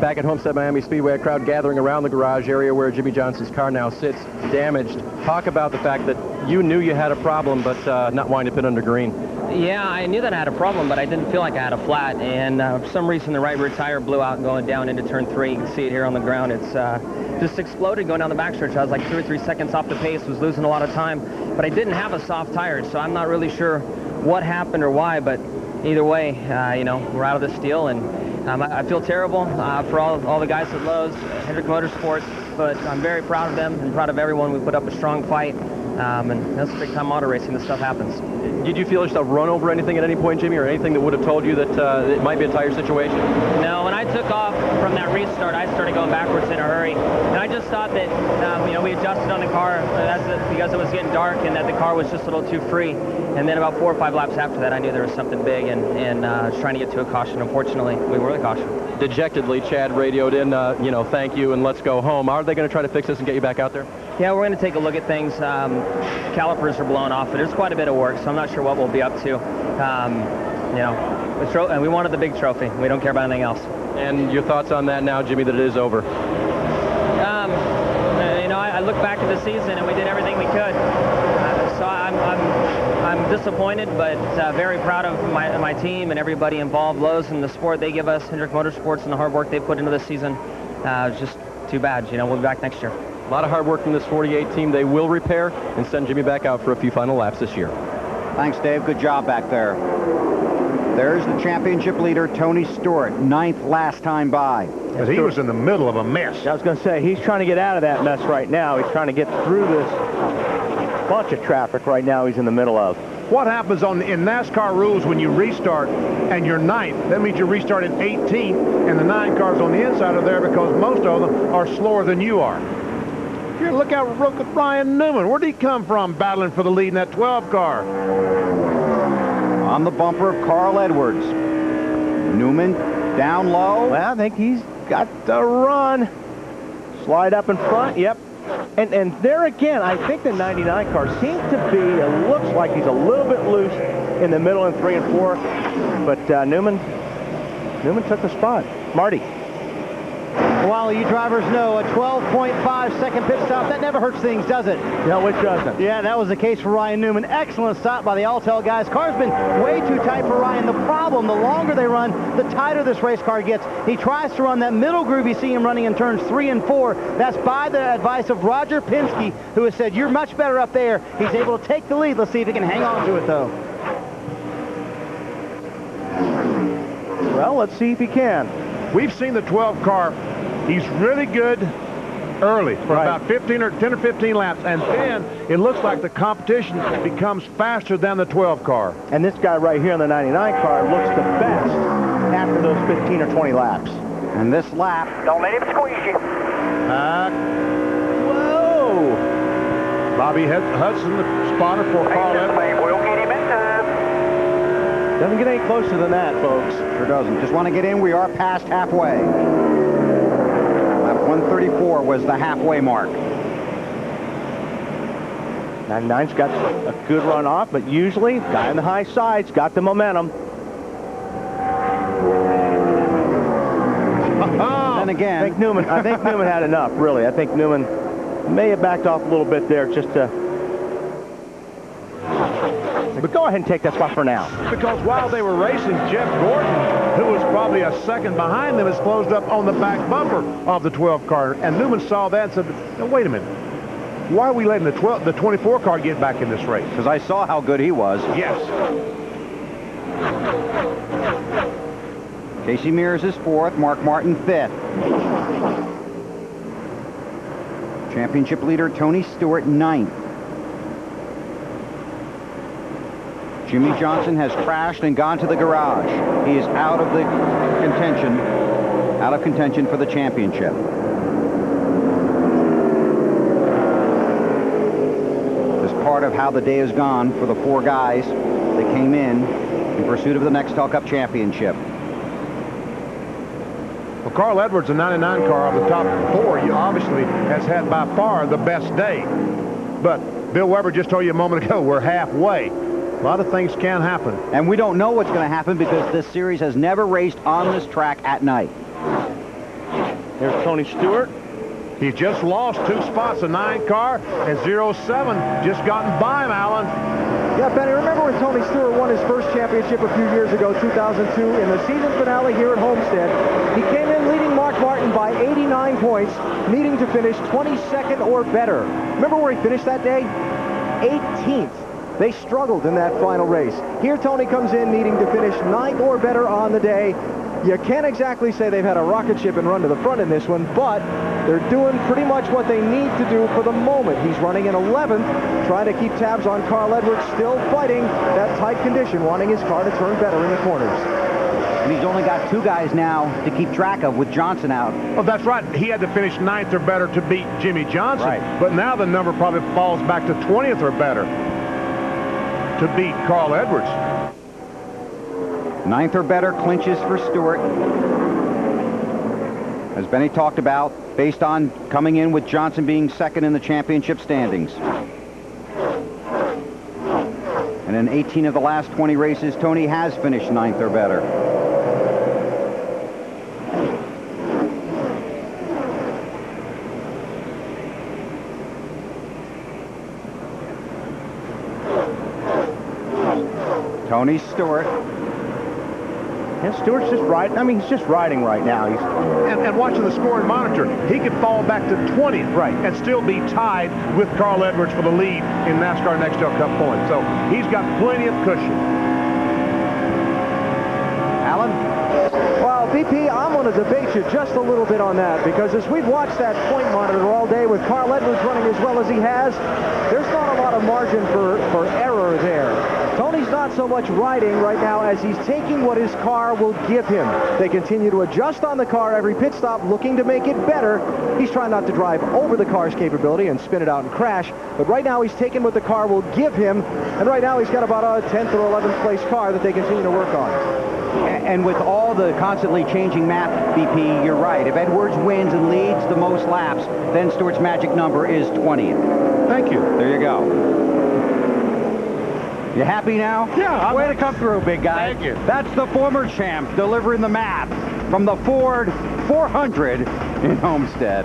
Back at Homestead-Miami Speedway, a crowd gathering around the garage area where Jimmie Johnson's car now sits, damaged. Talk about the fact that you knew you had a problem, but not wanting to pit under green. Yeah, I knew that I had a problem, but I didn't feel like I had a flat. And for some reason, the right rear tire blew out going down into turn 3. You can see it here on the ground. It's just exploded going down the backstretch. I was like 2 or 3 seconds off the pace, was losing a lot of time. But I didn't have a soft tire, so I'm not really sure what happened or why. But either way, you know, we're out of this deal, and I feel terrible for all the guys at Lowe's, Hendrick Motorsports, but I'm very proud of them and proud of everyone. We put up a strong fight, and that's big-time auto racing. This stuff happens. Did you feel yourself run over anything at any point, Jimmy, or anything that would have told you that it might be a tire situation? No, when I took off from that restart, I started going backwards in a hurry, and I just thought that, you know, we adjusted on the car because it was getting dark and that the car was just a little too free. And then about 4 or 5 laps after that, I knew there was something big, and I was trying to get to a caution. Unfortunately, we were the caution. Dejectedly, Chad radioed in, you know, thank you and let's go home. Are they going to try to fix this and get you back out there? Yeah, we're going to take a look at things. Calipers are blown off, but there's quite a bit of work, so I'm not sure what we'll be up to. You know, and we wanted the big trophy. We don't care about anything else. And your thoughts on that now, Jimmy, that it is over? You know, I look back at the season and we did everything we could. So I'm disappointed, but very proud of my team and everybody involved. Lowe's and the sport they give us, Hendrick Motorsports, and the hard work they put into this season. It's just too bad. You know, we'll be back next year. A lot of hard work from this 48 team. They will repair and send Jimmy back out for a few final laps this year. Thanks, Dave. Good job back there. There's the championship leader, Tony Stewart, 9th last time by. But he was in the middle of a mess. I was going to say, he's trying to get out of that mess right now. He's trying to get through this bunch of traffic right now he's in the middle of. What happens in NASCAR rules when you restart and you're 9th? That means you restart at 18th, and the 9 cars on the inside are there because most of them are slower than you are. Here, look at Ryan Newman. Where did he come from battling for the lead in that 12 car? On the bumper of Carl Edwards. Newman down low. Well, I think he's got the run. Slide up in front, yep. And there again, I think the 99 car seems to be, it looks like he's a little bit loose in the middle in 3 and 4. But Newman took the spot. Marty. Well, you drivers know a 12.5 second pit stop, that never hurts things, does it? No, it doesn't. Yeah, that was the case for Ryan Newman. Excellent stop by the Alltel guys. Car's been way too tight for Ryan. The problem, the longer they run, the tighter this race car gets. He tries to run that middle groove you see him running in turns 3 and 4. That's by the advice of Roger Penske, who has said, you're much better up there. He's able to take the lead. Let's see if he can hang on to it, though. Well, let's see if he can. We've seen the 12 car. He's really good early for about 10 or 15 laps, and then it looks like the competition becomes faster than the 12 car. And this guy right here in the 99 car looks the best after those 15 or 20 laps. And this lap. Don't let him squeeze you. Whoa! Bobby Hudson, the spotter for Carl Edwards. We'll get him in time. Doesn't get any closer than that, folks. Sure doesn't. Just want to get in. We are past halfway. Lap 134 was the halfway mark. 99's got a good run off, but usually, guy on the high side's got the momentum. Then again, I think Newman had enough, really. I think Newman may have backed off a little bit there just to... But go ahead and take that spot for now. Because while they were racing, Jeff Gordon, who was probably a second behind them, has closed up on the back bumper of the 12 car. And Newman saw that and said, no, wait a minute. Why are we letting the 24 car get back in this race? Because I saw how good he was. Yes. Casey Mears is 4th, Mark Martin 5th. Championship leader Tony Stewart 9th. Jimmie Johnson has crashed and gone to the garage. He is out of contention for the championship. This is part of how the day has gone for the 4 guys that came in pursuit of the Nextel Cup championship. Well, Carl Edwards, the 99 car of the top 4, he obviously has had by far the best day. But Bill Weber just told you a moment ago, we're halfway. A lot of things can happen. And we don't know what's going to happen because this series has never raced on this track at night. Here's Tony Stewart. He just lost 2 spots, a 9 car, and 07 just gotten by him, Alan. Yeah, Benny, remember when Tony Stewart won his first championship a few years ago, 2002, in the season finale here at Homestead? He came in leading Mark Martin by 89 points, needing to finish 22nd or better. Remember where he finished that day? 18th. They struggled in that final race. Here Tony comes in needing to finish 9th or better on the day. You can't exactly say they've had a rocket ship and run to the front in this one, but they're doing pretty much what they need to do for the moment. He's running in 11th, trying to keep tabs on Carl Edwards, still fighting that tight condition, wanting his car to turn better in the corners. And he's only got 2 guys now to keep track of with Johnson out. Oh, that's right. He had to finish 9th or better to beat Jimmy Johnson. Right. But now the number probably falls back to 20th or better to beat Carl Edwards. 9th or better clinches for Stewart. As Benny talked about, based on coming in with Johnson being 2nd in the championship standings. And in 18 of the last 20 races, Tony has finished 9th or better. Tony Stewart. And Stewart's just riding. I mean, he's just riding right now. He's And watching the scoring monitor, he could fall back to 20th, Right. and still be tied with Carl Edwards for the lead in NASCAR Nextel Cup points. So he's got plenty of cushion. Alan? Well, BP, I'm going to debate you just a little bit on that, because as we've watched that point monitor all day with Carl Edwards running as well as he has, there's not a lot of margin for error there. Tony's not so much riding right now as he's taking what his car will give him. They continue to adjust on the car every pit stop, looking to make it better. He's trying not to drive over the car's capability and spin it out and crash, but right now he's taking what the car will give him, and right now he's got about a 10th or 11th place car that they continue to work on. And with all the constantly changing map, BP, you're right. If Edwards wins and leads the most laps, then Stewart's magic number is 20th. Thank you. There you go. You happy now? Yeah. Way to come through, big guy. Thank you. That's the former champ delivering the map from the Ford 400 in Homestead.